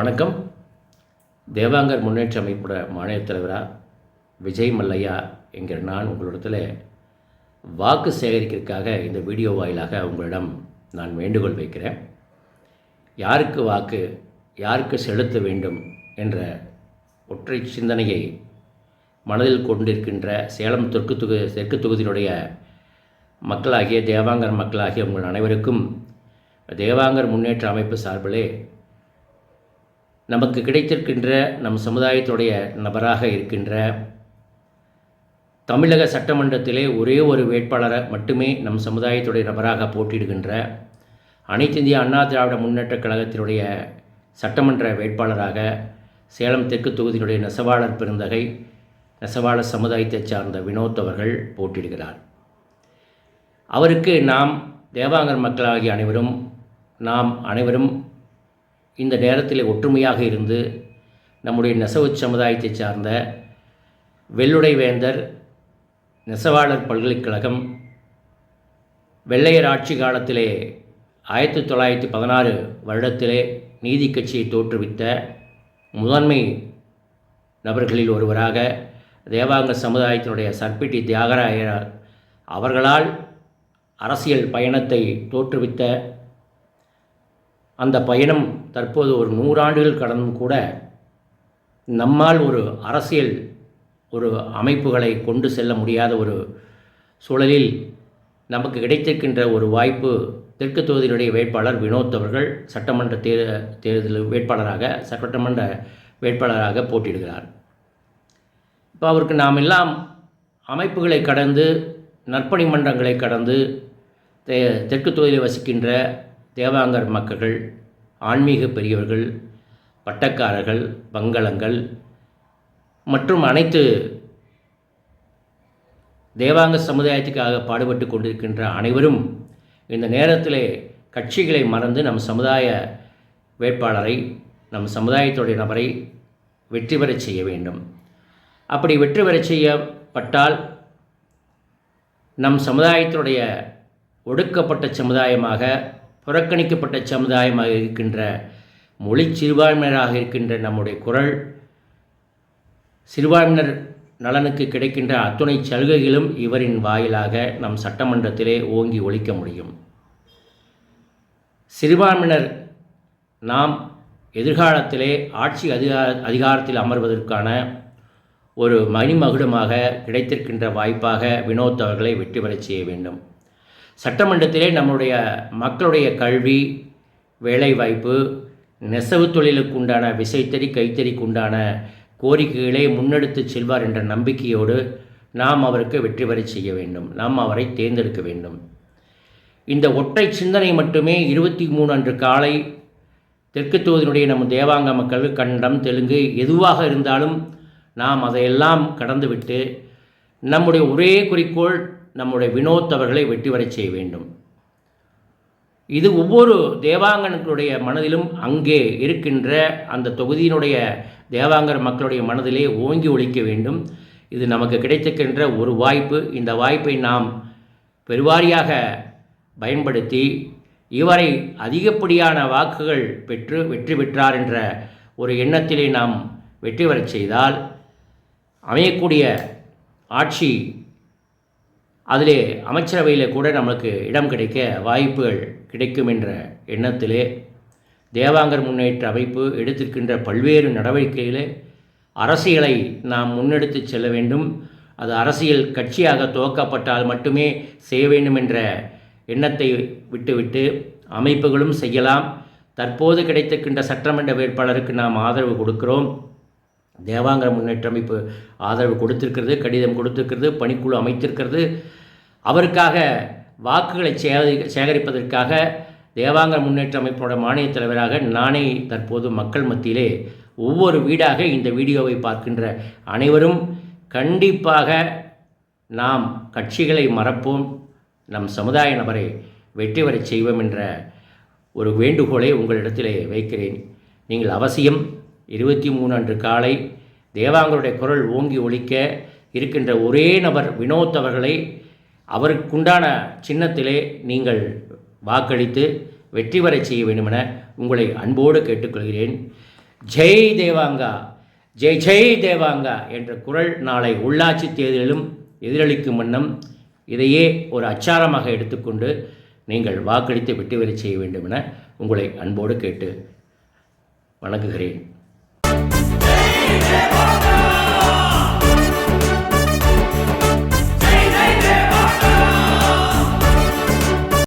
வணக்கம். தேவாங்கர் முன்னேற்ற அமைப்போட மாநில தலைவராக விஜய் மல்லையா என்கிற நான் உங்களிடத்தில் வாக்கு சேகரிக்கிறதுக்காக இந்த வீடியோ வாயிலாக உங்களிடம் நான் வேண்டுகோள் வைக்கிறேன். யாருக்கு வாக்கு, யாருக்கு செலுத்த வேண்டும் என்ற ஒற்றை சிந்தனையை மனதில் கொண்டிருக்கின்ற சேலம் தெற்கு தொகுதியினுடைய மக்களாகிய தேவாங்கர் மக்களாகிய உங்கள் அனைவருக்கும் தேவாங்கர் முன்னேற்ற அமைப்பு சார்பிலே நமக்கு கிடைத்திருக்கின்ற நம் சமுதாயத்துடைய நபராக இருக்கின்ற தமிழக சட்டமன்றத்திலே ஒரே ஒரு வேட்பாளரை மட்டுமே நம் சமுதாயத்துடைய நபராக போட்டியிடுகின்ற அனைத்து இந்திய அண்ணா திராவிட முன்னேற்றக் கழகத்தினுடைய சட்டமன்ற வேட்பாளராக சேலம் தெற்கு தொகுதியினுடைய நெசவாளர் பெருந்தகை நெசவாளர் சமுதாயத்தைச் சார்ந்த வினோத் அவர்கள் போட்டியிடுகிறார். அவருக்கு நாம் தேவாங்கர் மக்களாகிய நாம் அனைவரும் இந்த நேரத்தில் ஒற்றுமையாக இருந்து நம்முடைய நெசவு சமுதாயத்தை சார்ந்த வெள்ளுடை வேந்தர் நெசவாளர் பல்கலைக்கழகம் வெள்ளையர் ஆட்சி காலத்திலே 1916 வருடத்திலே நீதி கட்சியை தோற்றுவித்த முதன்மை நபர்களில் ஒருவராக தேவாங்கர் சமுதாயத்தினுடைய சர்பிட்டி தியாகராயர் அவர்களால் அரசியல் பயணத்தை தோற்றுவித்த அந்த பயணம் தற்போது ஒரு 100 ஆண்டுகள் கடந்தும் கூட நம்மால் ஒரு அரசியல் அமைப்புகளை கொண்டு செல்ல முடியாத ஒரு சூழலில் நமக்கு கிடைத்திருக்கின்ற ஒரு வாய்ப்பு தெற்கு தொகுதியினுடைய வேட்பாளர் வினோத் அவர்கள் சட்டமன்ற தேர்தல் சட்டமன்ற வேட்பாளராக போட்டியிடுகிறார். இப்போ அவருக்கு நாம் எல்லாம் அமைப்புகளை கடந்து நற்பணி மன்றங்களை கடந்து தெற்கு தொகுதியில் வசிக்கின்ற தேவாங்கர் மக்கள், ஆன்மீக பெரியவர்கள், பட்டக்காரர்கள், பங்களங்கள் மற்றும் அனைத்து தேவாங்கர் சமுதாயத்துக்காக பாடுபட்டு கொண்டிருக்கின்ற அனைவரும் இந்த நேரத்தில் கட்சிகளை மறந்து நம் சமுதாய வேட்பாளரை, நம் சமுதாயத்துடைய நபரை வெற்றி பெறச் செய்ய வேண்டும். அப்படி வெற்றி பெறச் செய்யப்பட்டால் நம் சமுதாயத்தினுடைய ஒடுக்கப்பட்ட சமுதாயமாக, புறக்கணிக்கப்பட்ட சமுதாயமாக இருக்கின்ற மொழி சிறுபான்மையினராக இருக்கின்ற நம்முடைய குரல், சிறுபான்மையினர் நலனுக்கு கிடைக்கின்ற அத்துணை சலுகைகளும் இவரின் வாயிலாக நம் சட்டமன்றத்திலே ஓங்கி ஒலிக்க முடியும். சிறுபான்மையினர் நாம் எதிர்காலத்திலே ஆட்சி அதிகாரத்தில் அமர்வதற்கான ஒரு மணிமகுடமாக கிடைத்திருக்கின்ற வாய்ப்பாக வினோத் அவர்களை வெற்றி பெறச் செய்ய வேண்டும். சட்டமன்றத்திலே நம்முடைய மக்களுடைய கல்வி, வேலைவாய்ப்பு, நெசவு தொழிலுக்கு உண்டான விசைத்தறி, கைத்தறிக்கு உண்டான கோரிக்கைகளை முன்னெடுத்து செல்வார் என்ற நம்பிக்கையோடு நாம் அவருக்கு வெற்றி பெறச் செய்ய வேண்டும். நாம் அவரை தேர்ந்தெடுக்க வேண்டும். இந்த ஒற்றை சிந்தனை மட்டுமே 23 அன்று காலை தெற்கு தொகுதியினுடைய நம் தேவாங்க மக்கள் கன்னடம், தெலுங்கு எதுவாக இருந்தாலும் நாம் அதையெல்லாம் கடந்துவிட்டு நம்முடைய ஒரே குறிக்கோள் நம்முடைய வினோத் அவர்களை வெற்றி பெறச் செய்ய வேண்டும். இது ஒவ்வொரு தேவாங்கனுடைய மனதிலும் அங்கே இருக்கின்ற அந்த தொகுதியினுடைய தேவாங்கர் மக்களுடைய மனதிலே ஓங்கி ஒலிக்க வேண்டும். இது நமக்கு கிடைத்திருக்கின்ற ஒரு வாய்ப்பு. இந்த வாய்ப்பை நாம் பெருவாரியாக பயன்படுத்தி இவரை அதிகப்படியான வாக்குகள் பெற்று வெற்றி பெற்றார் என்ற ஒரு எண்ணத்திலே நாம் வெற்றி பெறச் செய்தால் அமையக்கூடிய ஆட்சி, அதிலே அமைச்சரவையில் கூட நமக்கு இடம் கிடைக்க வாய்ப்புகள் கிடைக்கும் என்ற எண்ணத்திலே தேவாங்கர் முன்னேற்ற அமைப்பு எடுத்திருக்கின்ற பல்வேறு நடவடிக்கைகளே அரசியலை நாம் முன்னெடுத்து செல்ல வேண்டும். அது அரசியல் கட்சியாக துவக்கப்பட்டால் மட்டுமே செய்ய வேண்டும் என்ற எண்ணத்தை விட்டுவிட்டு அமைப்புகளும் செய்யலாம். தற்போது கிடைத்திருக்கின்ற சட்டமன்ற வேட்பாளருக்கு நாம் ஆதரவு கொடுக்கிறோம். தேவாங்கர் முன்னேற்ற அமைப்பு ஆதரவு கொடுத்திருக்கிறது, கடிதம் கொடுத்திருக்கிறது, பணிக்குழு அமைத்திருக்கிறது. அவருக்காக வாக்குகளை சேகரிப்பதற்காக தேவாங்கர் முன்னேற்ற அமைப்போட மாநில தலைவராக நானே தற்போது மக்கள் மத்தியிலே ஒவ்வொரு வீடாக இந்த வீடியோவை பார்க்கின்ற அனைவரும் கண்டிப்பாக நாம் கட்சிகளை மறப்போம், நம் சமுதாய நபரை வெற்றி பெறச் செய்வோம் என்ற ஒரு வேண்டுகோளை உங்களிடத்திலே வைக்கிறேன். நீங்கள் அவசியம் 23 அன்று காலை தேவாங்கருடைய குரல் ஓங்கி ஒலிக்க இருக்கின்ற ஒரே நபர் வினோத் அவர்களை அவருக்குண்டான சின்னத்திலே நீங்கள் வாக்களித்து வெற்றி பெறச் செய்ய வேண்டுமென உங்களை அன்போடு கேட்டுக்கொள்கிறேன். ஜெய் தேவாங்கா, ஜெய் ஜெய் தேவாங்கா என்ற குரல் நாளை உள்ளாட்சி தேர்தலிலும் எதிரொலிக்கும் வண்ணம் இதையே ஒரு அச்சாரமாக எடுத்துக்கொண்டு நீங்கள் வாக்களித்து வெற்றி பெறச் செய்ய வேண்டும் என உங்களை அன்போடு கேட்டு வணங்குகிறேன்.